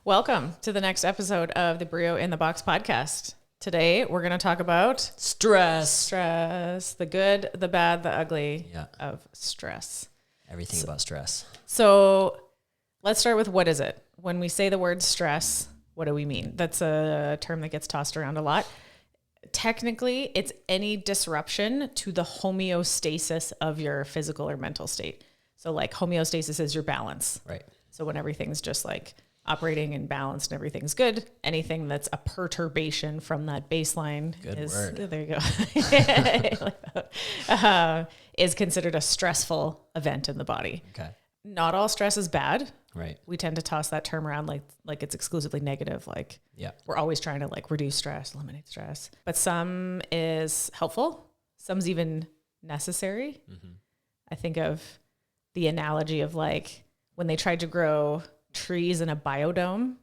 Welcome to the next episode of the BRIO in the Box podcast. Today, we're going to talk about stress, the good, the bad, the ugly of stress. Everything about stress. So let's start with what is it? When we say the word stress, what do we mean? That's a term that gets tossed around a lot. Technically, it's any disruption to the homeostasis of your physical or mental state. So like homeostasis is your balance. Right. So when everything's just like operating and balanced and everything's good, anything that's a perturbation from that baseline there you go. Is considered a stressful event in the body. Okay. Not all stress is bad. Right. We tend to toss that term around like it's exclusively negative. Like we're always trying to like reduce stress, eliminate stress. But some is helpful. Some's even necessary. Mm-hmm. I think of the analogy of like when they tried to grow trees in a biodome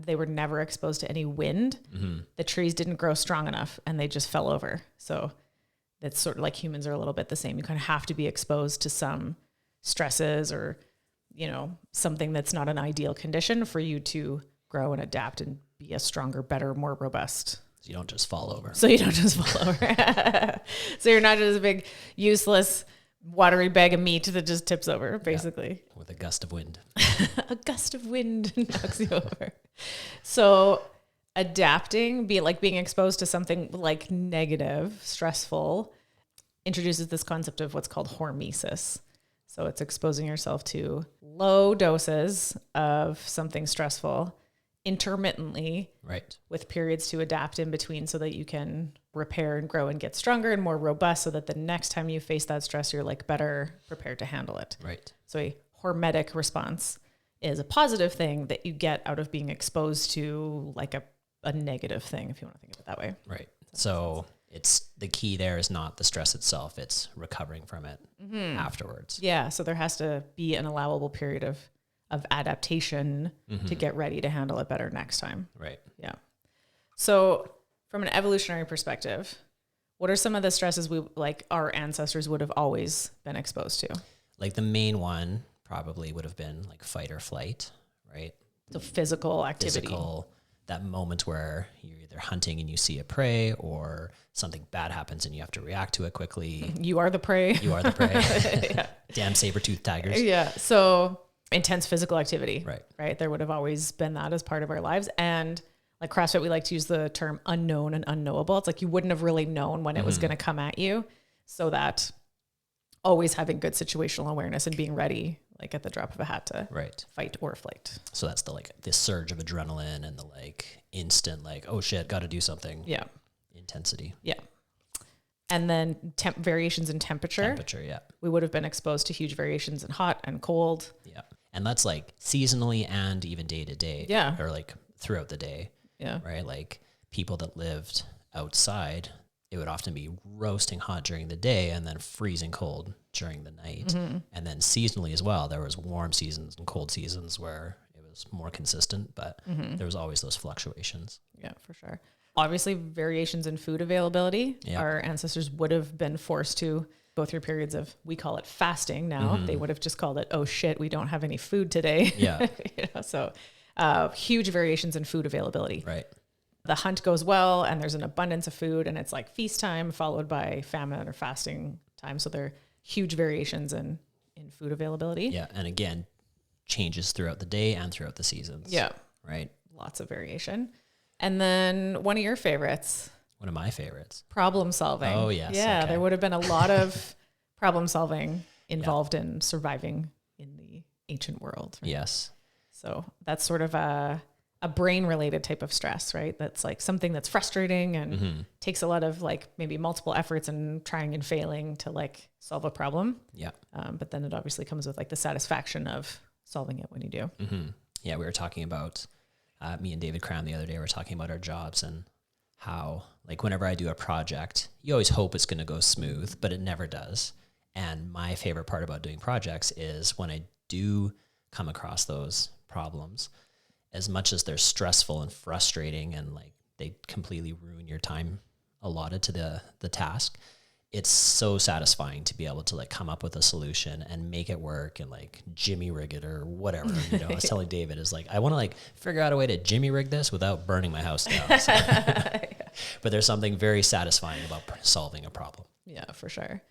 they were never exposed to any wind. Mm-hmm. The trees didn't grow strong enough and they just fell over. So that's sort of like humans are a little bit the same. You kind of have to be exposed to some stresses or, something that's not an ideal condition for you to grow and adapt and be a stronger, better, more robust. So you don't just fall over. So you're not just a big, useless, watery bag of meat that just tips over, basically. Yeah, with a gust of wind. A gust of wind knocks you over. So adapting, being exposed to something like negative, stressful, introduces this concept of what's called hormesis. So it's exposing yourself to low doses of something stressful intermittently, right, with periods to adapt in between so that you can repair and grow and get stronger and more robust so that the next time you face that stress, you're like better prepared to handle it. Right. So a hormetic response is a positive thing that you get out of being exposed to like a negative thing, if you want to think of it that way. Right. So it's the key there is not the stress itself, it's recovering from it afterwards. Yeah. So there has to be an allowable period of adaptation to get ready to handle it better next time. Right. Yeah. So from an evolutionary perspective, what are some of the stresses our ancestors would have always been exposed to? Like the main one probably would have been like fight or flight, right? So physical activity. That moment where you're either hunting and you see a prey or something bad happens and you have to react to it quickly. You are the prey. You are the prey. Damn saber-toothed tigers. Yeah. So intense physical activity. Right. There would have always been that as part of our lives. And like CrossFit, we like to use the term unknown and unknowable. It's like you wouldn't have really known when it was going to come at you. So that always having good situational awareness and being ready, like at the drop of a hat to fight or flight. So that's the surge of adrenaline and the like instant like, oh shit, got to do something. Yeah. Intensity. Yeah. And then variations in temperature. Yeah. We would have been exposed to huge variations in hot and cold. Yeah. And that's like seasonally and even day to day. Yeah. Or like throughout the day. Yeah. Right. Like people that lived outside, it would often be roasting hot during the day and then freezing cold during the night. Mm-hmm. And then seasonally as well, there was warm seasons and cold seasons where it was more consistent, but there was always those fluctuations. Yeah, for sure. Obviously, variations in food availability. Yep. Our ancestors would have been forced to go through periods of, we call it fasting now. They would have just called it, oh shit, we don't have any food today. Yeah. So huge variations in food availability. Right. The hunt goes well and there's an abundance of food and it's like feast time followed by famine or fasting time. So there are huge variations in food availability. Yeah. And again, changes throughout the day and throughout the seasons. Yeah. Right. Lots of variation. And then one of your favorites. One of my favorites. Problem solving. Oh, yes. Yeah. Okay. There would have been a lot of problem solving involved in surviving in the ancient world. Right? Yes. So that's sort of a brain related type of stress, right? That's like something that's frustrating and takes a lot of like maybe multiple efforts and trying and failing to like solve a problem. Yeah. But then it obviously comes with like the satisfaction of solving it when you do. Mm-hmm. Yeah. We were talking about, me and David Cram the other day, we were talking about our jobs and how like whenever I do a project, you always hope it's going to go smooth, but it never does. And my favorite part about doing projects is when I do come across those problems, as much as they're stressful and frustrating and like they completely ruin your time allotted to the task, it's so satisfying to be able to like come up with a solution and make it work and like Jimmy rig it or whatever. You know, I was telling David is like, I want to like figure out a way to Jimmy rig this without burning my house down. So. But there's something very satisfying about solving a problem. Yeah, for sure.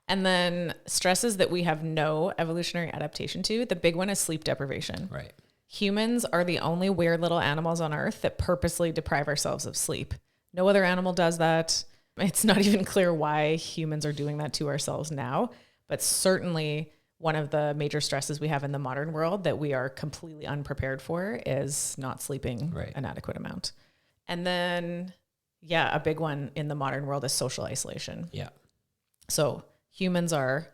And then stresses that we have no evolutionary adaptation to, the big one is sleep deprivation. Right. Humans are the only weird little animals on earth that purposely deprive ourselves of sleep. No other animal does that. It's not even clear why humans are doing that to ourselves now, but certainly one of the major stresses we have in the modern world that we are completely unprepared for is not sleeping an adequate amount. And then, a big one in the modern world is social isolation. Yeah. So humans are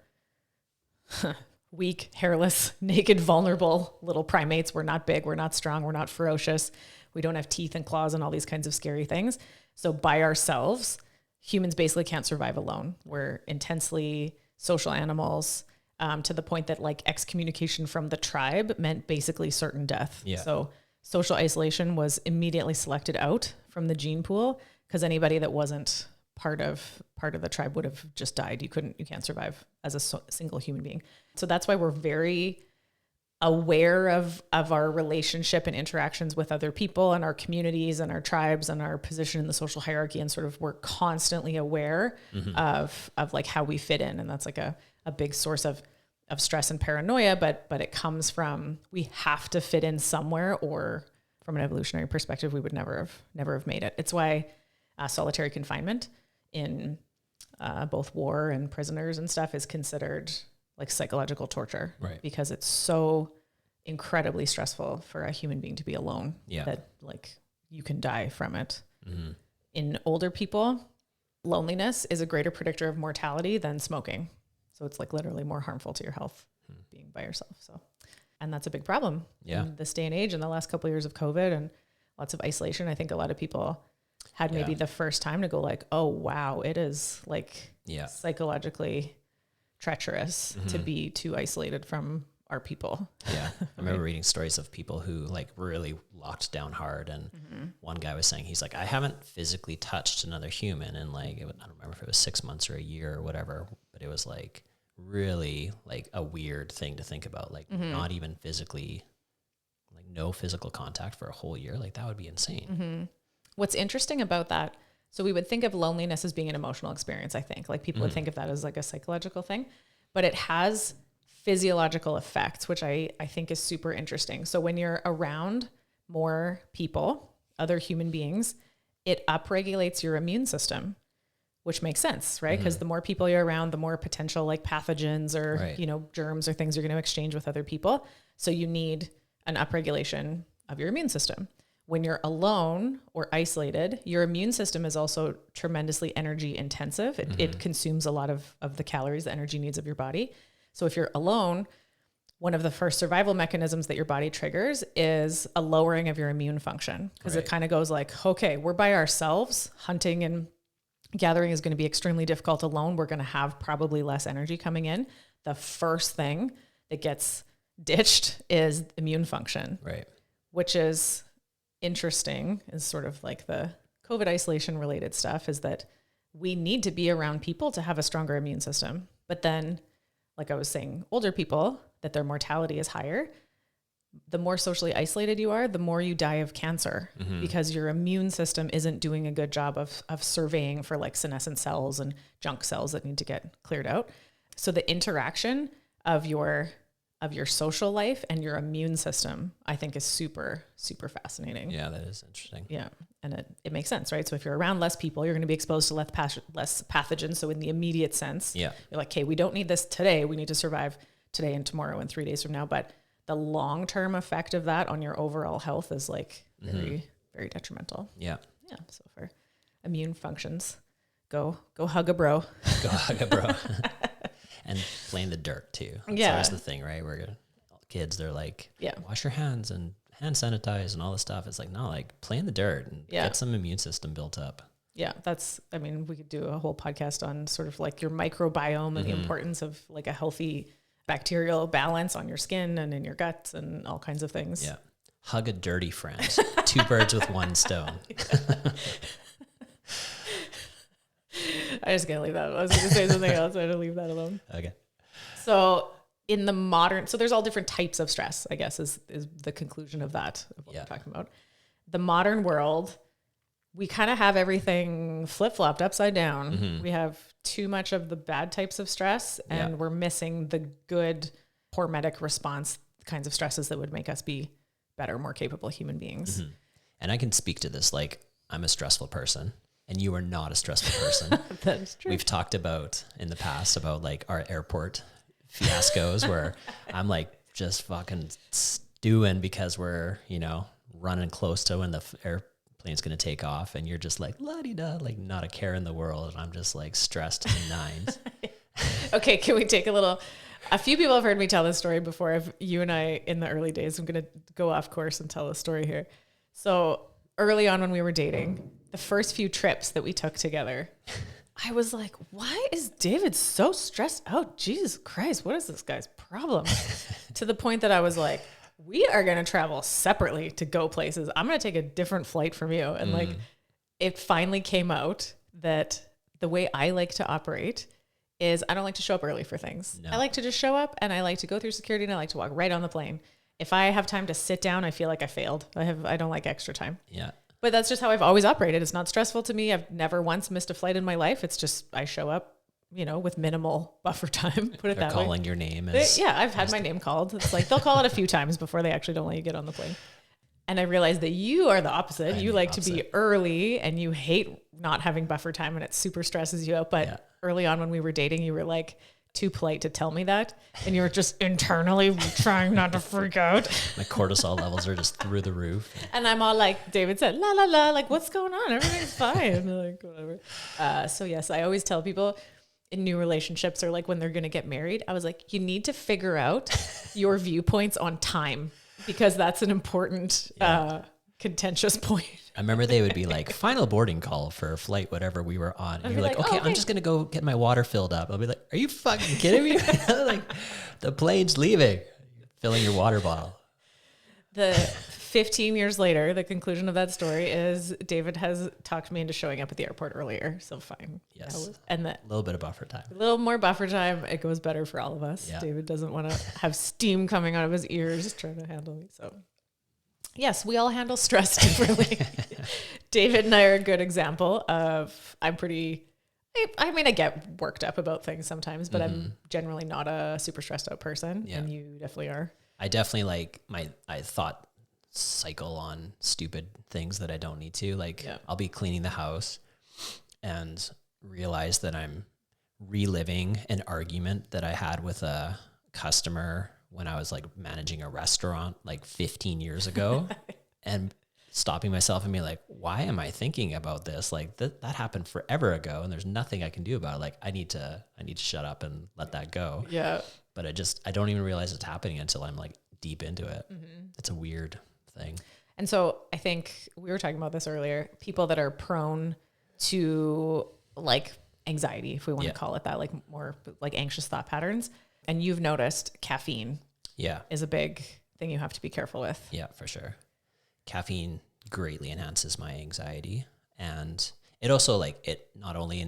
weak, hairless, naked, vulnerable little primates. We're not big. We're not strong. We're not ferocious. We don't have teeth and claws and all these kinds of scary things. So by ourselves, humans basically can't survive alone. We're intensely social animals, to the point that like excommunication from the tribe meant basically certain death. Yeah. So social isolation was immediately selected out from the gene pool because anybody that wasn't part of the tribe would have just died. You can't survive as a single human being. So that's why we're very aware of our relationship and interactions with other people and our communities and our tribes and our position in the social hierarchy, and sort of we're constantly aware of like how we fit in. And that's like a big source of stress and paranoia, but it comes from, we have to fit in somewhere, or from an evolutionary perspective, we would never have made it. It's why solitary confinement in both war and prisoners and stuff is considered like psychological torture, right? Because it's so incredibly stressful for a human being to be alone that like you can die from it. Mm-hmm. In older people, loneliness is a greater predictor of mortality than smoking. So it's like literally more harmful to your health being by yourself. So, and that's a big problem in this day and age. In the last couple of years of COVID and lots of isolation, I think a lot of people had maybe the first time to go like, oh wow, it is like psychologically treacherous to be too isolated from our people. Yeah. I remember reading stories of people who like really locked down hard. And one guy was saying, he's like, I haven't physically touched another human in like, I don't remember if it was 6 months or a year or whatever, but it was like really like a weird thing to think about. Like not even physically, like no physical contact for a whole year. Like that would be insane. What's interesting about that, so we would think of loneliness as being an emotional experience, I think. Like people would think of that as like a psychological thing, but it has physiological effects, which I think is super interesting. So when you're around more people, other human beings, it upregulates your immune system, which makes sense, right? Because the more people you're around, the more potential like pathogens or, germs or things you're going to exchange with other people. So you need an upregulation of your immune system. When you're alone or isolated, your immune system is also tremendously energy intensive. It consumes a lot of the calories, the energy needs of your body. So if you're alone, one of the first survival mechanisms that your body triggers is a lowering of your immune function, because it kind of goes like, okay, we're by ourselves. Hunting and gathering is going to be extremely difficult alone. We're going to have probably less energy coming in. The first thing that gets ditched is immune function, which is interesting, is sort of like the COVID isolation related stuff, is that we need to be around people to have a stronger immune system. But then, like I was saying, older people, that their mortality is higher. The more socially isolated you are, the more you die of cancer, because your immune system isn't doing a good job of surveying for like senescent cells and junk cells that need to get cleared out. So the interaction of your social life and your immune system, I think, is super, super fascinating. Yeah, that is interesting. Yeah. And it makes sense, right? So if you're around less people, you're going to be exposed to less pathogens. So in the immediate sense, you're like, okay, we don't need this today. We need to survive today and tomorrow and 3 days from now. But the long-term effect of that on your overall health is like very, very detrimental. Yeah. Yeah. So for immune functions, go hug a bro. Go hug a bro. And play in the dirt too. That's always the thing, right? Kids, they're like, wash your hands and hand sanitize and all this stuff. It's like, no, like play in the dirt and get some immune system built up. Yeah. We could do a whole podcast on sort of like your microbiome and the importance of like a healthy bacterial balance on your skin and in your guts and all kinds of things. Yeah. Hug a dirty friend. 2 birds with one stone. I just can't leave that. I was going to say something else. I had to leave that alone. Okay. So in the modern, so there's all different types of stress, I guess, is the conclusion of that, of what we're talking about. The modern world, we kind of have everything flip-flopped upside down. Mm-hmm. We have too much of the bad types of stress, and we're missing the good hormetic response kinds of stresses that would make us be better, more capable human beings. Mm-hmm. And I can speak to this, like, I'm a stressful person and you are not a stressful person. That's true. We've talked about in the past about like our airport fiascos where I'm like just fucking stewing because we're, you know, running close to when the airplane's going to take off and you're just like la-di-da, like not a care in the world. And I'm just like stressed to the nines. Okay. Can we take a few people have heard me tell this story before of you and I in the early days. I'm going to go off course and tell a story here. So early on when we were dating, the first few trips that we took together, I was like, why is David so stressed out? Jesus Christ, what is this guy's problem? To the point that I was like, we are going to travel separately to go places. I'm going to take a different flight from you. And like, it finally came out that the way I like to operate is I don't like to show up early for things. No. I like to just show up and I like to go through security and I like to walk right on the plane. If I have time to sit down, I feel like I failed. I don't like extra time. Yeah. But that's just how I've always operated. It's not stressful to me. I've never once missed a flight in my life. It's just, I show up, you know, with minimal buffer time, put it that way. Calling your name. I've had my name called. It's like, they'll call it a few times before they actually don't let you get on the plane. And I realized that you are the opposite. You like to be early and you hate not having buffer time and it super stresses you out. But early on when we were dating, you were like too polite to tell me that. And you were just internally trying not to freak out. My cortisol levels are just through the roof. And I'm all like, David said, la, la, la, like, what's going on? Everything's fine. Like, whatever. So yes, I always tell people in new relationships or like when they're going to get married, I was like, you need to figure out your viewpoints on time because that's an important, contentious point. I remember they would be like, final boarding call for flight, whatever we were on. And you're like, okay, I'm just going to go get my water filled up. I'll be like, are you fucking kidding me? Like, the plane's leaving. Filling your water bottle. The 15 years later, the conclusion of that story is David has talked me into showing up at the airport earlier. So fine. Yes. And that a little bit of buffer time. A little more buffer time. It goes better for all of us. Yeah. David doesn't want to have steam coming out of his ears trying to handle me. So yes, we all handle stress differently. David and I are a good example of, I get worked up about things sometimes, but I'm generally not a super stressed out person. Yeah. And you definitely are. I definitely like I thought cycle on stupid things that I don't need to. Like I'll be cleaning the house and realize that I'm reliving an argument that I had with a customer when I was like managing a restaurant like 15 years ago and stopping myself and being like, why am I thinking about this? Like that happened forever ago and there's nothing I can do about it. Like I need to shut up and let that go. Yeah. But I don't even realize it's happening until I'm like deep into it. Mm-hmm. It's a weird thing. And so I think we were talking about this earlier, people that are prone to like anxiety, if we want to call it that, like more like anxious thought patterns. And you've noticed caffeine is a big thing you have to be careful with. Yeah, for sure. Caffeine greatly enhances my anxiety. And it also it not only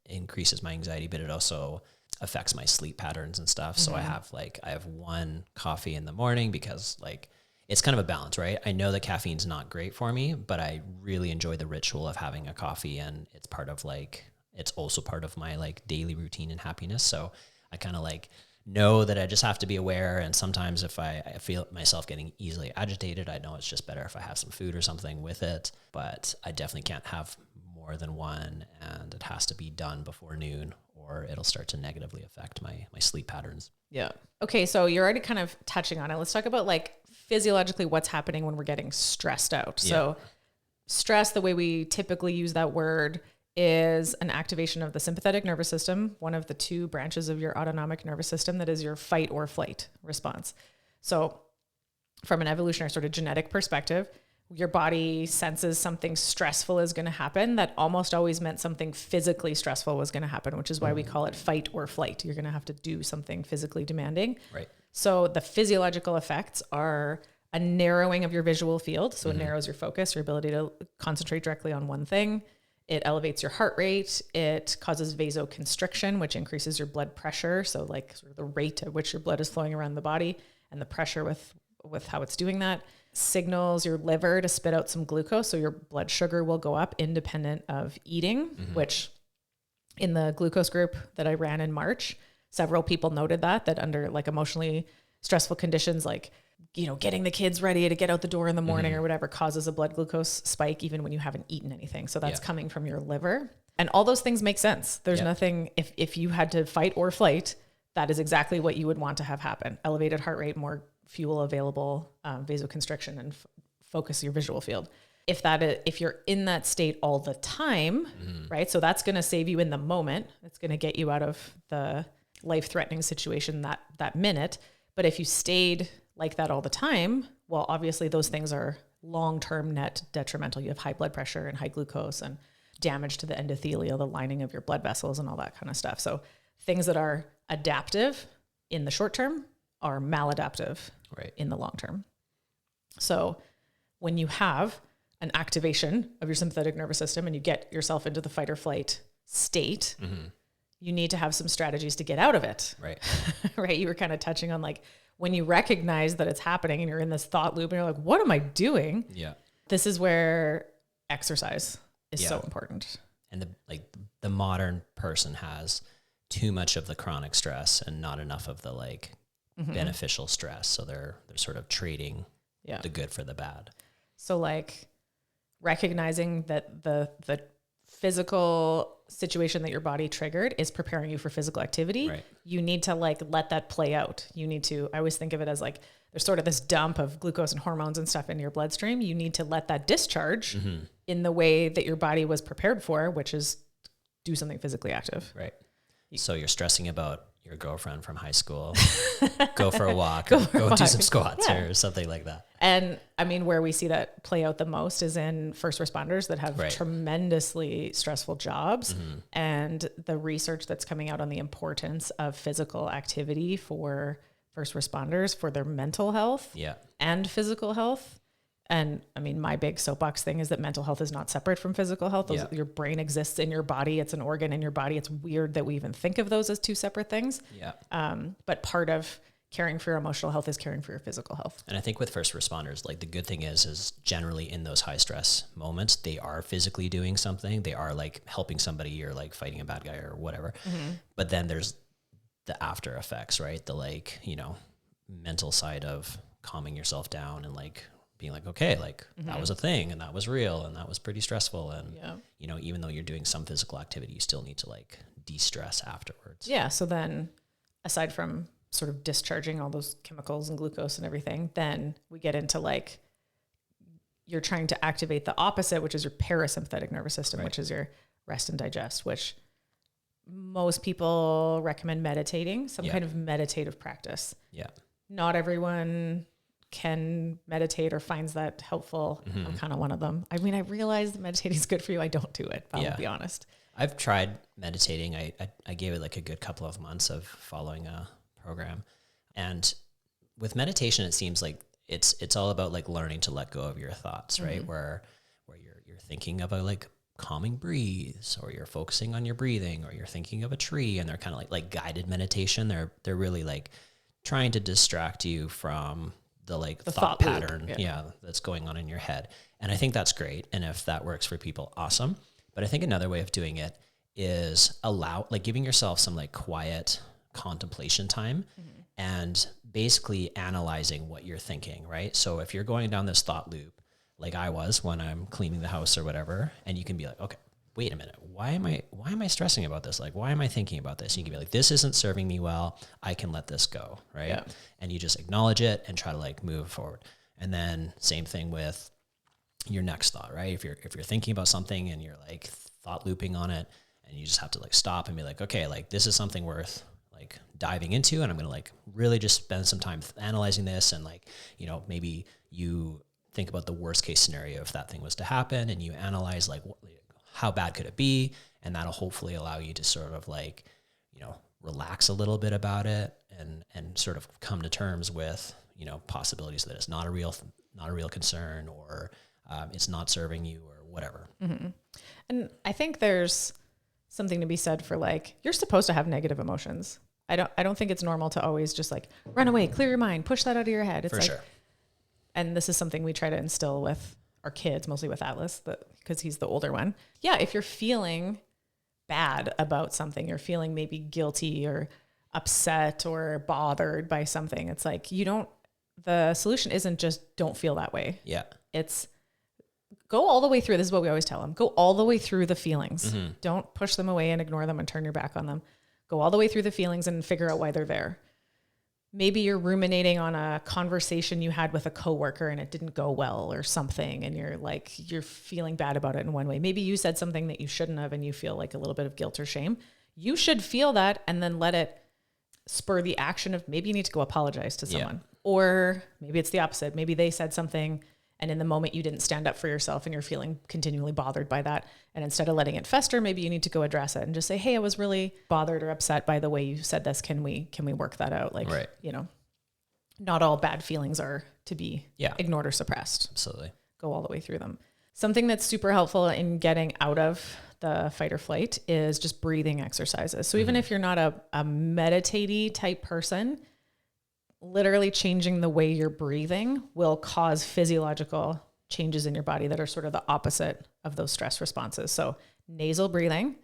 increases my anxiety, but it also affects my sleep patterns and stuff. So I have one coffee in the morning because it's kind of a balance, right? I know that caffeine's not great for me, but I really enjoy the ritual of having a coffee and it's part of it's also part of my daily routine and happiness. So I kind of know that I just have to be aware. And sometimes if I feel myself getting easily agitated, I know it's just better if I have some food or something with it, but I definitely can't have more than one and it has to be done before noon or it'll start to negatively affect my sleep patterns. Yeah. Okay. So you're already kind of touching on it. Let's talk about physiologically what's happening when we're getting stressed out. Yeah. So stress, the way we typically use that word, is an activation of the sympathetic nervous system, one of the two branches of your autonomic nervous system that is your fight or flight response. So from an evolutionary sort of genetic perspective, your body senses something stressful is going to happen. That almost always meant something physically stressful was going to happen, which is why we call it fight or flight. You're going to have to do something physically demanding. Right. So the physiological effects are a narrowing of your visual field. So it narrows your focus, your ability to concentrate directly on one thing. It elevates your heart rate. It causes vasoconstriction, which increases your blood pressure. So like sort of the rate at which your blood is flowing around the body and the pressure with how it's doing that. Signals your liver to spit out some glucose. So your blood sugar will go up independent of eating, which in the glucose group that I ran in March, several people noted that under like emotionally stressful conditions, like, you know, getting the kids ready to get out the door in the morning or whatever causes a blood glucose spike, even when you haven't eaten anything. So that's coming from your liver, and all those things make sense. There's nothing, if you had to fight or flight, that is exactly what you would want to have happen. Elevated heart rate, more fuel available, vasoconstriction, and focus your visual field. If you're in that state all the time, right? So that's going to save you in the moment. It's going to get you out of the life-threatening situation that minute. But if you stayed like that all the time, well, obviously those things are long-term net detrimental. You have high blood pressure and high glucose and damage to the endothelial, the lining of your blood vessels and all that kind of stuff. So things that are adaptive in the short term are maladaptive in the long term. So when you have an activation of your sympathetic nervous system and you get yourself into the fight or flight state, you need to have some strategies to get out of it. Right. Right. You were kind of touching on like, when you recognize that it's happening and you're in this thought loop and you're like, what am I doing? Yeah. This is where exercise is so important. And the modern person has too much of the chronic stress and not enough of the like beneficial stress. So they're sort of trading the good for the bad. So like recognizing that the physical situation that your body triggered is preparing you for physical activity. Right. You need to like let that play out. I always think of it as like, there's sort of this dump of glucose and hormones and stuff into your bloodstream. You need to let that discharge in the way that your body was prepared for, which is do something physically active. Right. So you're stressing about your girlfriend from high school, go for a walk, go do some squats or something like that. And I mean, where we see that play out the most is in first responders that have tremendously stressful jobs, and the research that's coming out on the importance of physical activity for first responders for their mental health and physical health. And I mean, my big soapbox thing is that mental health is not separate from physical health. Your brain exists in your body. It's an organ in your body. It's weird that we even think of those as two separate things. But part of caring for your emotional health is caring for your physical health. And I think with first responders, like the good thing is generally in those high stress moments, they are physically doing something. They are like helping somebody or like fighting a bad guy or whatever. But then there's the after effects, right? The like, you know, mental side of calming yourself down and like being like, okay, like that was a thing and that was real and that was pretty stressful. And, you know, even though you're doing some physical activity, you still need to like de-stress afterwards. Yeah. So then aside from sort of discharging all those chemicals and glucose and everything, then we get into like, you're trying to activate the opposite, which is your parasympathetic nervous system, which is your rest and digest, which most people recommend meditating, some kind of meditative practice. Not everyone can meditate or finds that helpful. I'm kind of one of them. I mean, I realize that meditating is good for you. I don't do it, but I'll be honest. I've tried meditating. I gave it like a good couple of months of following a program. And with meditation, it seems like it's all about like learning to let go of your thoughts, right? Where you're thinking about like calming breathes, or you're focusing on your breathing, or you're thinking of a tree, and they're kind of like guided meditation. They're really like trying to distract you from the like the thought pattern that's going on in your head. And I think that's great. And if that works for people, awesome. But I think another way of doing it is giving yourself some like quiet contemplation time and basically analyzing what you're thinking, right? So if you're going down this thought loop, like I was when I'm cleaning the house or whatever, and you can be like, okay, wait a minute, why am I stressing about this? Like, why am I thinking about this? And you can be like, this isn't serving me well. I can let this go, right? Yeah. And you just acknowledge it and try to like move forward. And then same thing with your next thought, right? If you're thinking about something and you're like thought looping on it, and you just have to like stop and be like, okay, like this is something worth like diving into, and I'm going to like really just spend some time analyzing this. And like, you know, maybe you think about the worst case scenario if that thing was to happen, and you analyze like how bad could it be? And that'll hopefully allow you to sort of like, you know, relax a little bit about it and sort of come to terms with, you know, possibilities that it's not a real concern, or it's not serving you, or whatever. Mm-hmm. And I think there's something to be said for like, you're supposed to have negative emotions. I don't think it's normal to always just like run away, clear your mind, push that out of your head. It's for like, sure. And this is something we try to instill with our kids, mostly with Atlas, because he's the older one. Yeah. If you're feeling bad about something, you're feeling maybe guilty or upset or bothered by something, it's like, the solution isn't just don't feel that way. Yeah. It's go all the way through. This is what we always tell them. Go all the way through the feelings. Mm-hmm. Don't push them away and ignore them and turn your back on them. Go all the way through the feelings and figure out why they're there. Maybe you're ruminating on a conversation you had with a coworker and it didn't go well or something. And you're feeling bad about it in one way. Maybe you said something that you shouldn't have and you feel like a little bit of guilt or shame. You should feel that and then let it spur the action of maybe you need to go apologize to someone. Yeah. Or maybe it's the opposite. Maybe they said something and in the moment you didn't stand up for yourself and you're feeling continually bothered by that. And instead of letting it fester, maybe you need to go address it and just say, hey, I was really bothered or upset by the way you said this. Can we work that out? Like, right. Not all bad feelings are to be ignored or suppressed. Absolutely. Go all the way through them. Something that's super helpful in getting out of the fight or flight is just breathing exercises. So even if you're not a meditate-y type person, literally changing the way you're breathing will cause physiological changes in your body that are sort of the opposite of those stress responses. So nasal breathing,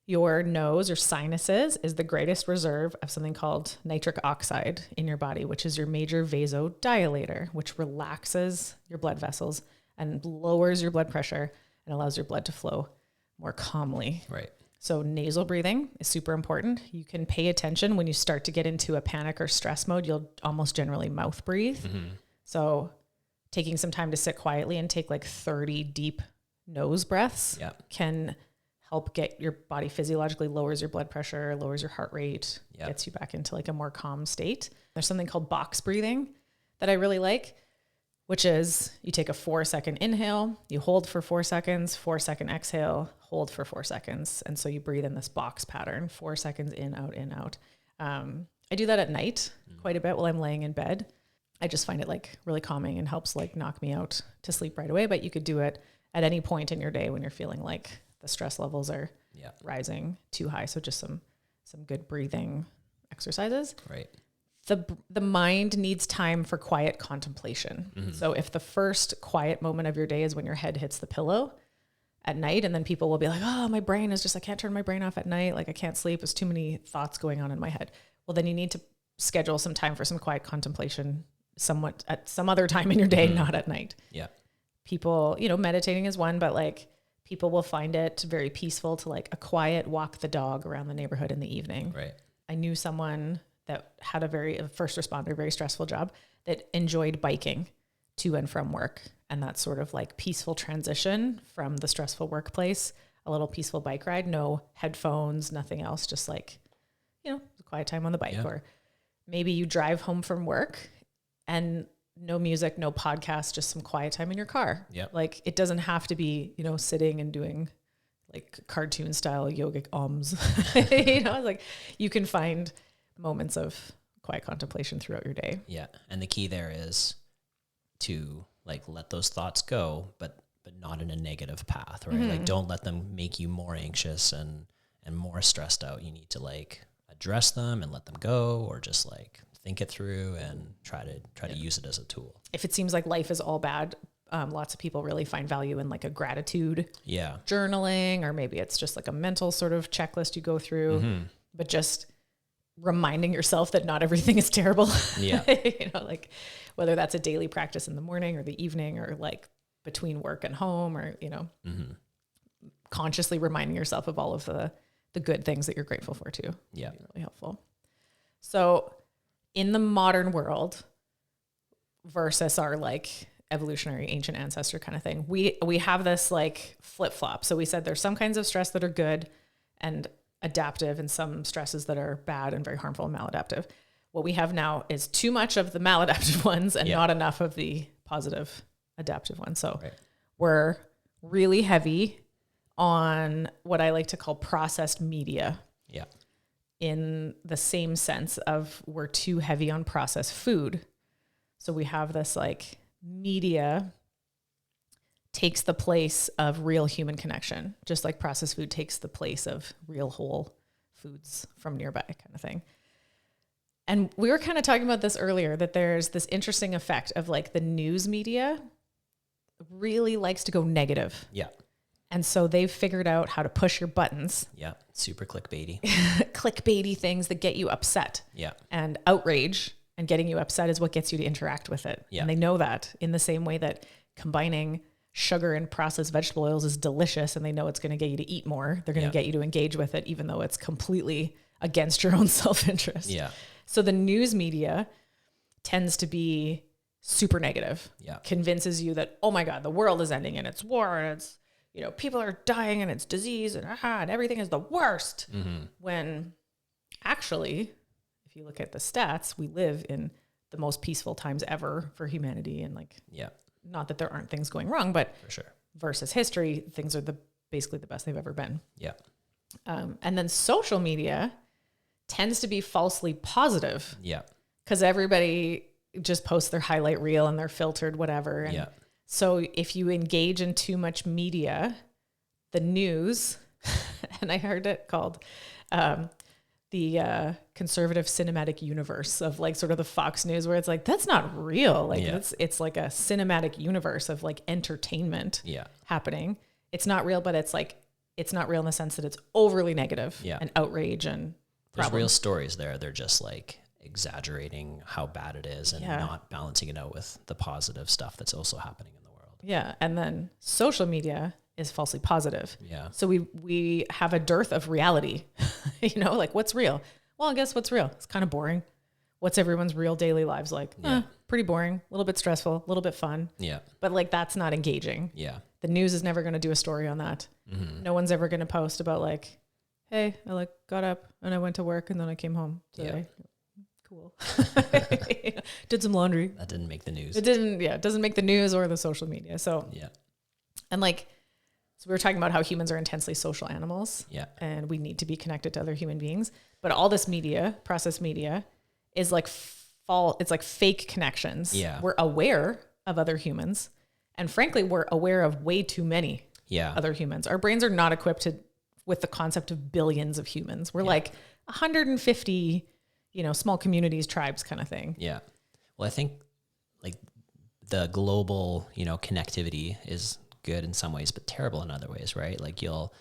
your nose or sinuses is the greatest reserve of something called nitric oxide in your body, which is your major vasodilator, which relaxes your blood vessels and lowers your blood pressure and allows your blood to flow more calmly. Right. So nasal breathing is super important. You can pay attention when you start to get into a panic or stress mode, you'll almost generally mouth breathe. So taking some time to sit quietly and take like 30 deep nose breaths can help get your body physiologically, lowers your blood pressure, lowers your heart rate, gets you back into like a more calm state. There's something called box breathing that I really like, which is you take a 4-second inhale, you hold for 4 seconds, 4-second exhale, hold for 4 seconds. And so you breathe in this box pattern, 4 seconds in, out, in, out. I do that at night quite a bit while I'm laying in bed. I just find it like really calming and helps like knock me out to sleep right away. But you could do it at any point in your day when you're feeling like the stress levels are rising too high. So just some good breathing exercises. Right. The mind needs time for quiet contemplation. So if the first quiet moment of your day is when your head hits the pillow at night, and then people will be like, oh, my brain is just, I can't turn my brain off at night. Like I can't sleep. There's too many thoughts going on in my head. Well, then you need to schedule some time for some quiet contemplation somewhat at some other time in your day, not at night. Yeah. People, meditating is one, but like people will find it very peaceful to like a quiet walk the dog around the neighborhood in the evening. Right. I knew someone that had a first responder, very stressful job that enjoyed biking to and from work. And that sort of like peaceful transition from the stressful workplace, a little peaceful bike ride, no headphones, nothing else, just like, quiet time on the bike. Or maybe you drive home from work and no music, no podcast, just some quiet time in your car. Yep. Like it doesn't have to be, sitting and doing like cartoon style yogic ums. Like you can find moments of quiet contemplation throughout your day. Yeah. And the key there is to like let those thoughts go, but not in a negative path, right? Like don't let them make you more anxious and more stressed out. You need to like address them and let them go, or just like think it through and try to use it as a tool. If it seems like life is all bad, lots of people really find value in like a gratitude journaling, or maybe it's just like a mental sort of checklist you go through, but just reminding yourself that not everything is terrible. Yeah. Like whether that's a daily practice in the morning or the evening, or like between work and home, or, consciously reminding yourself of all of the good things that you're grateful for too. Yeah. That'd be really helpful. So in the modern world versus our like evolutionary ancient ancestor kind of thing, we have this like flip flop. So we said there's some kinds of stress that are good and adaptive, and some stresses that are bad and very harmful and maladaptive. What we have now is too much of the maladaptive ones and not enough of the positive adaptive ones. So we're really heavy on what I like to call processed media. Yeah. In the same sense of we're too heavy on processed food. So we have this like media takes the place of real human connection, just like processed food takes the place of real whole foods from nearby kind of thing. And we were kind of talking about this earlier, that there's this interesting effect of like the news media really likes to go negative. Yeah. And so they've figured out how to push your buttons. Yeah. Super clickbaity. Clickbaity things that get you upset. Yeah. And outrage and getting you upset is what gets you to interact with it. Yeah. And they know that, in the same way that combining sugar and processed vegetable oils is delicious and they know it's going to get you to eat more. They're going to get you to engage with it, even though it's completely against your own self-interest. Yeah. So the news media tends to be super negative. Yeah. Convinces you that, oh my God, the world is ending and it's war and it's, you know, people are dying and it's disease and everything is the worst. Mm-hmm. When actually, if you look at the stats, we live in the most peaceful times ever for humanity. And like, not that there aren't things going wrong, but for sure, versus history, things are basically the best they've ever been. Yeah. And then social media tends to be falsely positive. Yeah. Because everybody just posts their highlight reel and they're filtered, whatever. And so if you engage in too much media, the news, and I heard it called the conservative cinematic universe of like sort of the Fox News, where it's like, that's not real. Like it's like a cinematic universe of like entertainment happening. It's not real, but it's like, it's not real in the sense that it's overly negative and outrage and there's real stories there. They're just like exaggerating how bad it is and not balancing it out with the positive stuff that's also happening in the world. Yeah. And then social media is falsely positive. Yeah. So we have a dearth of reality, you know, like what's real? Well, I guess what's real? It's kind of boring. What's everyone's real daily lives like? Pretty boring, a little bit stressful, a little bit fun. Yeah. But like, that's not engaging. Yeah. The news is never going to do a story on that. Mm-hmm. No one's ever going to post about like, hey, I like got up and I went to work and then I came home today. Yeah. Cool. Did some laundry. That didn't make the news. It doesn't make the news or the social media. So, and like, so we were talking about how humans are intensely social animals. Yeah. And we need to be connected to other human beings. But all this media, processed media, is like it's like fake connections. Yeah. We're aware of other humans. And frankly, we're aware of way too many other humans. Our brains are not equipped with the concept of billions of humans. We're like 150, you know, small communities, tribes kind of thing. Yeah. Well, I think like the global, you know, connectivity is good in some ways, but terrible in other ways, right? Like you'll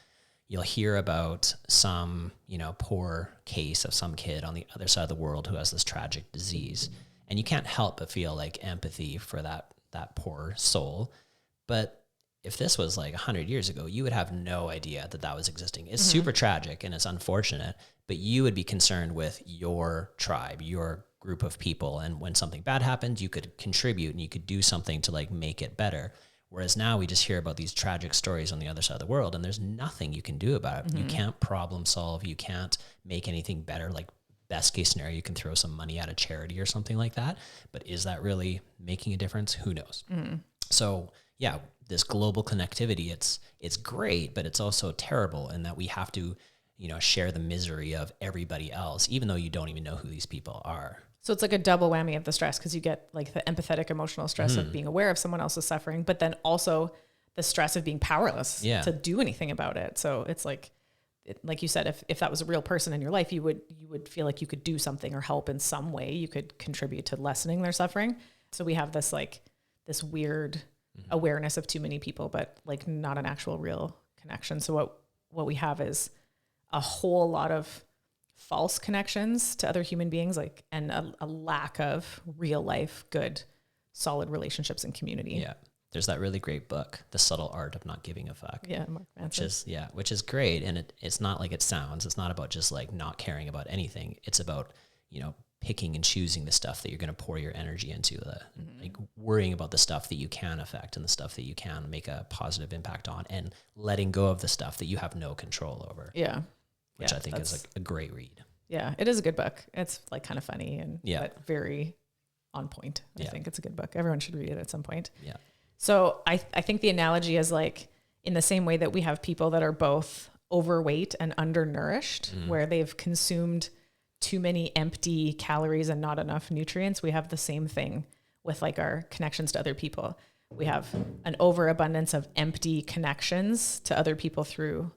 hear about some, you know, poor case of some kid on the other side of the world who has this tragic disease. And you can't help but feel like empathy for that poor soul. But if this was like 100 years ago, you would have no idea that was existing. It's super tragic and it's unfortunate, but you would be concerned with your tribe, your group of people. And when something bad happened, you could contribute and you could do something to like make it better. Whereas now we just hear about these tragic stories on the other side of the world and there's nothing you can do about it. Mm-hmm. You can't problem solve. You can't make anything better. Like best case scenario, you can throw some money at a charity or something like that. But is that really making a difference? Who knows? Mm-hmm. So yeah, this global connectivity, it's great, but it's also terrible in that we have to, you know, share the misery of everybody else, even though you don't even know who these people are. So it's like a double whammy of the stress, because you get like the empathetic emotional stress of being aware of someone else's suffering, but then also the stress of being powerless to do anything about it. So it's like, like you said, if that was a real person in your life, you would feel like you could do something or help in some way. You could contribute to lessening their suffering. So we have this like this weird awareness of too many people, but like not an actual real connection. So what we have is a whole lot of false connections to other human beings, like, and a lack of real life, good, solid relationships and community. Yeah. There's that really great book, The Subtle Art of Not Giving a Fuck. Yeah, Mark Manson. Which is great. And it's not like it sounds. It's not about just like not caring about anything. It's about, you know, picking and choosing the stuff that you're going to pour your energy into, like worrying about the stuff that you can affect and the stuff that you can make a positive impact on, and letting go of the stuff that you have no control over. Yeah. Which I think is like a great read. Yeah, it is a good book. It's like kind of funny and but very on point. I think it's a good book. Everyone should read it at some point. Yeah. So I think the analogy is like in the same way that we have people that are both overweight and undernourished, where they've consumed too many empty calories and not enough nutrients. We have the same thing with like our connections to other people. We have an overabundance of empty connections to other people through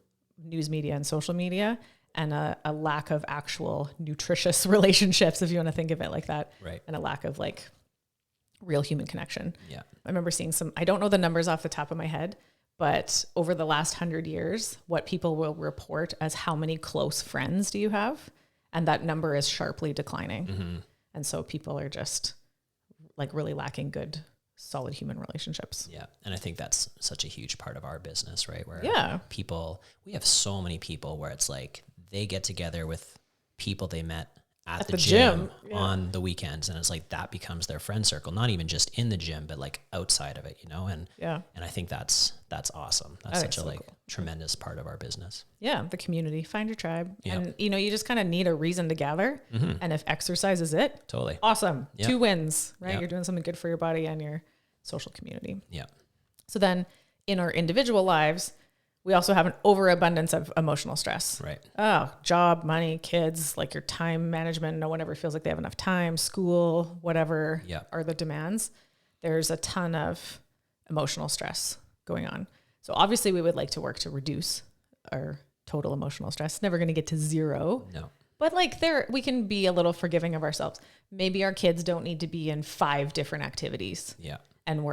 news media and social media, and a lack of actual nutritious relationships, if you want to think of it like that. Right. And a lack of like real human connection. Yeah. I remember seeing I don't know the numbers off the top of my head, but over the last 100 years, what people will report as how many close friends do you have? And that number is sharply declining. Mm-hmm. And so people are just like really lacking good, solid human relationships. Yeah. And I think that's such a huge part of our business, right? Where we have so many people where it's like they get together with people they met at the gym on the weekends. And it's like, that becomes their friend circle, not even just in the gym, but like outside of it, you know? And, and I think that's awesome. That's such a cool, tremendous part of our business. Yeah. The community, find your tribe. And you know, you just kind of need a reason to gather. Mm-hmm. And if exercise is it, totally awesome. 2 wins, right? You're doing something good for your body and your social community. Yeah. So then in our individual lives, we also have an overabundance of emotional stress. Right. Oh, job, money, kids, like your time management. No one ever feels like they have enough time, school, whatever are the demands. There's a ton of emotional stress going on. So obviously we would like to work to reduce our total emotional stress. Never going to get to zero. No. But like we can be a little forgiving of ourselves. Maybe our kids don't need to be in 5 different activities. Yeah. And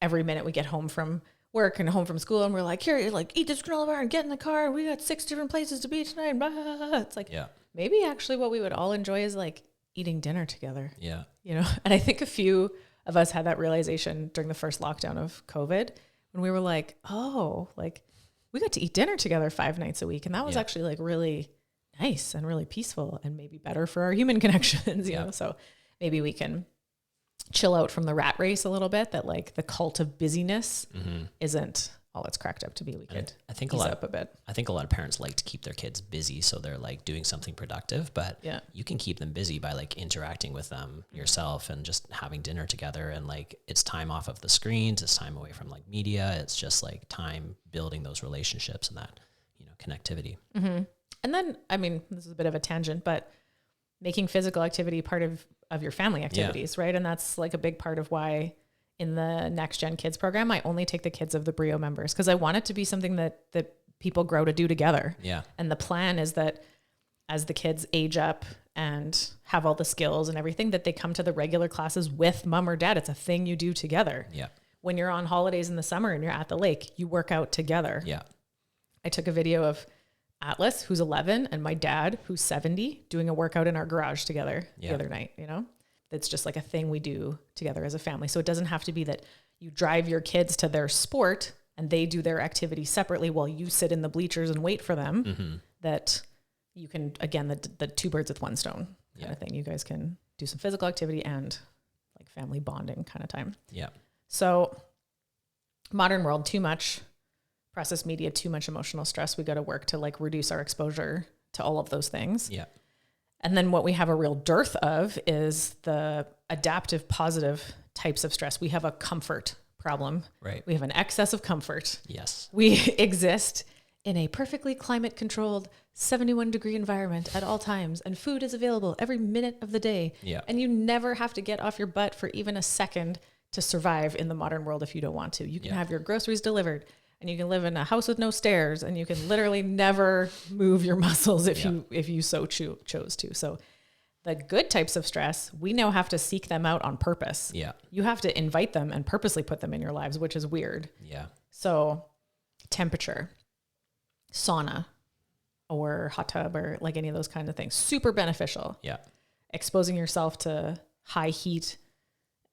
every minute we get home from work and home from school and we're like, here, like eat this granola bar and get in the car. And we got 6 different places to be tonight. Blah, blah, blah. It's like, maybe actually what we would all enjoy is like eating dinner together. Yeah. You know, and I think a few of us had that realization during the first lockdown of COVID when we were like, oh, like we got to eat dinner together 5 nights a week. And that was actually like really nice and really peaceful and maybe better for our human connections, you know? So maybe we can chill out from the rat race a little bit, that like the cult of busyness isn't all it's cracked up to be. We could I think ease up a bit. I think a lot of parents like to keep their kids busy so they're like doing something productive, but you can keep them busy by like interacting with them yourself and just having dinner together. And like, it's time off of the screens, it's time away from like media. It's just like time building those relationships and that, you know, connectivity. Mm-hmm. And then, I mean, this is a bit of a tangent, but making physical activity part of your family activities, right? And that's like a big part of why in the Next Gen Kids program, I only take the kids of the BRIO members because I want it to be something that people grow to do together. Yeah. And the plan is that as the kids age up and have all the skills and everything, that they come to the regular classes with mom or dad. It's a thing you do together. Yeah. When you're on holidays in the summer and you're at the lake, you work out together. Yeah. I took a video of Atlas, who's 11, and my dad, who's 70, doing a workout in our garage together the other night, you know? It's just like a thing we do together as a family. So it doesn't have to be that you drive your kids to their sport and they do their activity separately while you sit in the bleachers and wait for them. Mm-hmm. That you can, again, the 2 birds with 1 stone kind of thing. You guys can do some physical activity and like family bonding kind of time. Yeah. So modern world, too much processed media, too much emotional stress. We got to work to like reduce our exposure to all of those things. Yeah. And then what we have a real dearth of is the adaptive positive types of stress. We have a comfort problem. Right. We have an excess of comfort. Yes. We exist in a perfectly climate controlled 71-degree environment at all times, and food is available every minute of the day. Yeah. And you never have to get off your butt for even a second to survive in the modern world if you don't want to. You can have your groceries delivered. And you can live in a house with no stairs, and you can literally never move your muscles if you so chose to. So the good types of stress, we now have to seek them out on purpose. Yeah. You have to invite them and purposely put them in your lives, which is weird. Yeah. So temperature, sauna, or hot tub, or like any of those kinds of things, super beneficial. Yeah. Exposing yourself to high heat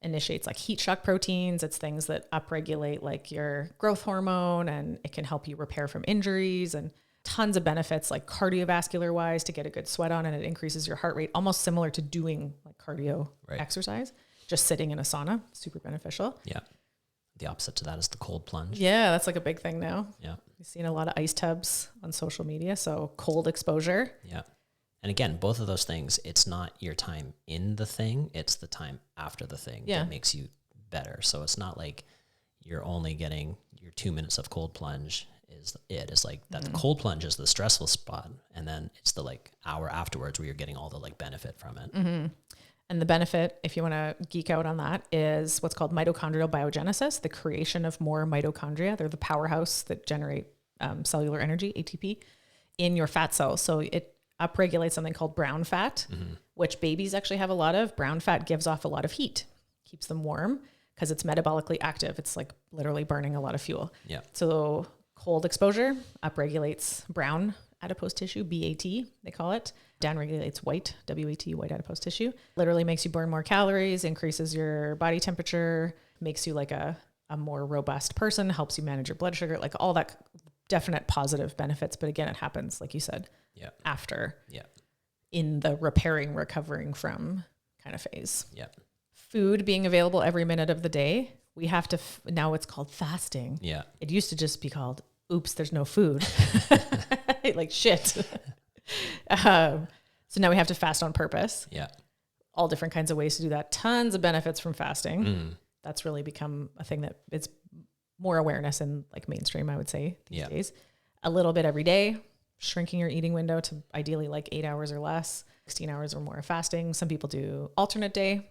initiates like heat shock proteins. It's things that upregulate like your growth hormone, and it can help you repair from injuries, and tons of benefits like cardiovascular wise to get a good sweat on, and it increases your heart rate, almost similar to doing like cardio exercise. Just sitting in a sauna, super beneficial. Yeah. The opposite to that is the cold plunge. Yeah, that's like a big thing now. Yeah. You've seen a lot of ice tubs on social media, so cold exposure. Yeah. And again, both of those things, it's not your time in the thing, it's the time after the thing that makes you better. So it's not like you're only getting your 2 minutes of cold plunge is it. It's like that the cold plunge is the stressful spot, and then it's the like hour afterwards where you're getting all the like benefit from it. Mm-hmm. And the benefit, if you want to geek out on that, is what's called mitochondrial biogenesis, the creation of more mitochondria. They're the powerhouse that generate cellular energy, ATP, in your fat cells. So it upregulates something called brown fat, which babies actually have a lot of. Brown fat gives off a lot of heat, keeps them warm because it's metabolically active. It's like literally burning a lot of fuel. Yeah. So cold exposure upregulates brown adipose tissue, BAT, they call it. Downregulates white, WAT, white adipose tissue. Literally makes you burn more calories, increases your body temperature, makes you like a more robust person, helps you manage your blood sugar, like all that definite positive benefits. But again, it happens, like you said, after, in the repairing, recovering from kind of phase. Yeah. Food being available every minute of the day. We have to, now it's called fasting. Yeah. It used to just be called, oops, there's no food. Like shit. So now we have to fast on purpose. Yeah. All different kinds of ways to do that. Tons of benefits from fasting. That's really become a thing that it's more awareness in like mainstream, I would say, these days. A little bit every day, shrinking your eating window to ideally like 8 hours or less, 16 hours or more of fasting. Some people do alternate day,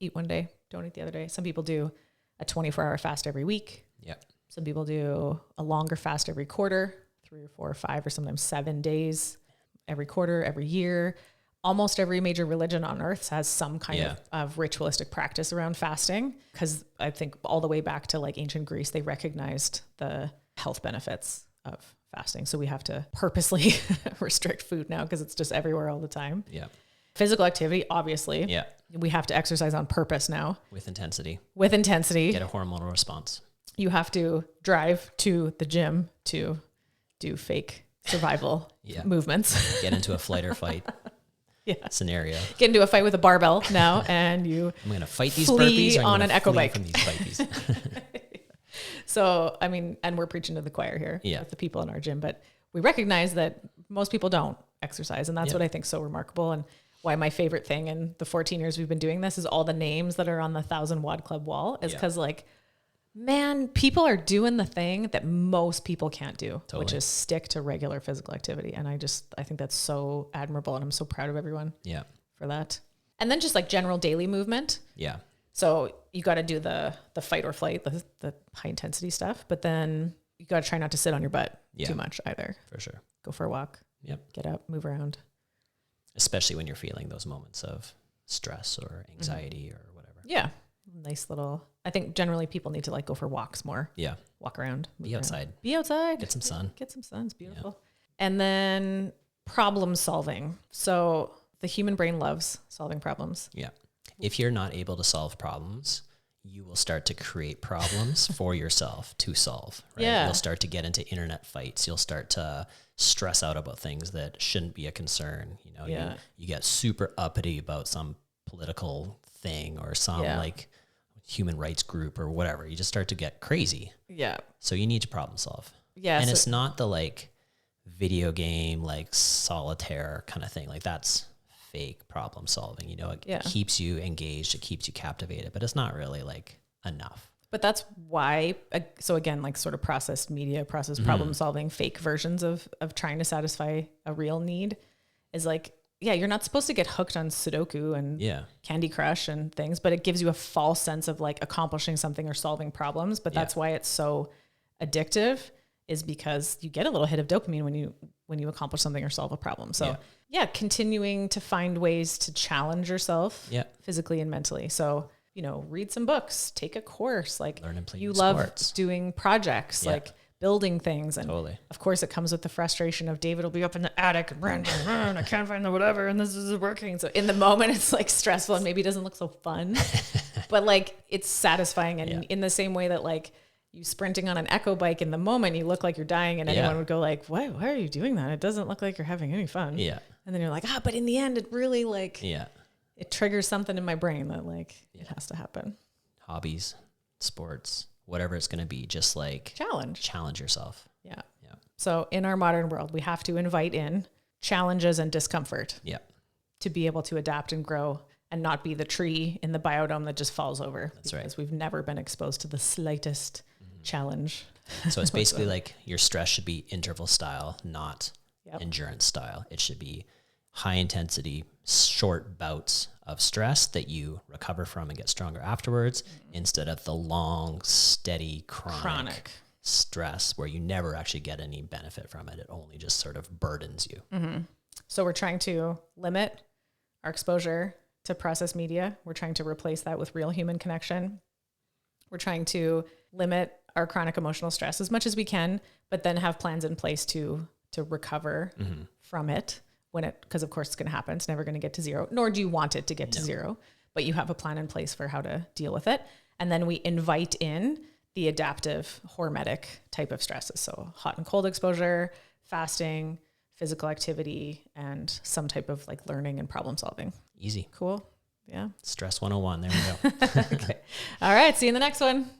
eat one day, don't eat the other day. Some people do a 24-hour fast every week. Yeah. Some people do a longer fast every quarter, 3 or 4 or 5 or sometimes 7 days every quarter, every year. Almost every major religion on earth has some kind of ritualistic practice around fasting, because I think all the way back to like ancient Greece, they recognized the health benefits of fasting. So we have to purposely restrict food now because it's just everywhere all the time. Yeah. Physical activity, obviously. Yeah. We have to exercise on purpose now. With intensity. Get a hormonal response. You have to drive to the gym to do fake survival movements. Get into a flight or fight scenario. Get into a fight with a barbell now, and I'm going to fight these burpees on an echo bike. From these burpees. So, I mean, and we're preaching to the choir here with the people in our gym, but we recognize that most people don't exercise, and that's what I think is so remarkable, and why my favorite thing in the 14 years we've been doing this is all the names that are on the 1,000 WOD Club wall is because like, man, people are doing the thing that most people can't do, which is stick to regular physical activity. And I think that's so admirable. And I'm so proud of everyone for that. And then just like general daily movement. Yeah. So you got to do the fight or flight, the high intensity stuff, but then you got to try not to sit on your butt too much either. For sure. Go for a walk. Yep. Get up, move around. Especially when you're feeling those moments of stress or anxiety or whatever. Yeah. Nice little, I think generally people need to like go for walks more. Yeah. Walk around. Be outside. Be outside. Get some sun. Get some sun. It's beautiful. Yeah. And then problem solving. So the human brain loves solving problems. Yeah. If you're not able to solve problems, you will start to create problems for yourself to solve. Right? Yeah. You'll start to get into internet fights. You'll start to stress out about things that shouldn't be a concern. You know, you get super uppity about some political thing or some like human rights group or whatever. You just start to get crazy. Yeah. So you need to problem solve. Yeah. And it's not the like video game, like solitaire kind of thing. Like that's fake problem solving, you know, it keeps you engaged, it keeps you captivated, but it's not really like enough. But that's why, so again, like sort of processed media, processed problem solving, fake versions of trying to satisfy a real need is like, you're not supposed to get hooked on Sudoku and Candy Crush and things, but it gives you a false sense of like accomplishing something or solving problems. But that's why it's so addictive, is because you get a little hit of dopamine when you accomplish something or solve a problem. So continuing to find ways to challenge yourself physically and mentally. So, you know, read some books, take a course, like learn and play you love sports. Doing projects, like building things. And of course it comes with the frustration of David will be up in the attic and I can't find the whatever, and this isn't working. So in the moment it's like stressful and maybe it doesn't look so fun, but like it's satisfying. And in the same way that like you sprinting on an echo bike in the moment, you look like you're dying, and anyone would go like, why are you doing that? It doesn't look like you're having any fun. Yeah. And then you're like, but in the end it really like, it triggers something in my brain that like it has to happen. Hobbies, sports, whatever it's going to be, just like challenge yourself. Yeah. Yeah. So in our modern world, we have to invite in challenges and discomfort to be able to adapt and grow and not be the tree in the biodome that just falls over. That's right. Because we've never been exposed to the slightest challenge. So it's basically like your stress should be interval style, not endurance style. It should be high intensity, short bouts of stress that you recover from and get stronger afterwards, instead of the long, steady, chronic stress where you never actually get any benefit from it. It only just sort of burdens you. Mm-hmm. So we're trying to limit our exposure to processed media. We're trying to replace that with real human connection. We're trying to limit our chronic emotional stress as much as we can, but then have plans in place to recover from it because of course it's going to happen. It's never going to get to zero, nor do you want it to get to zero, but you have a plan in place for how to deal with it. And then we invite in the adaptive hormetic type of stresses. So hot and cold exposure, fasting, physical activity, and some type of like learning and problem solving. Easy. Cool. Yeah. Stress 101. There we go. Okay. All right. See you in the next one.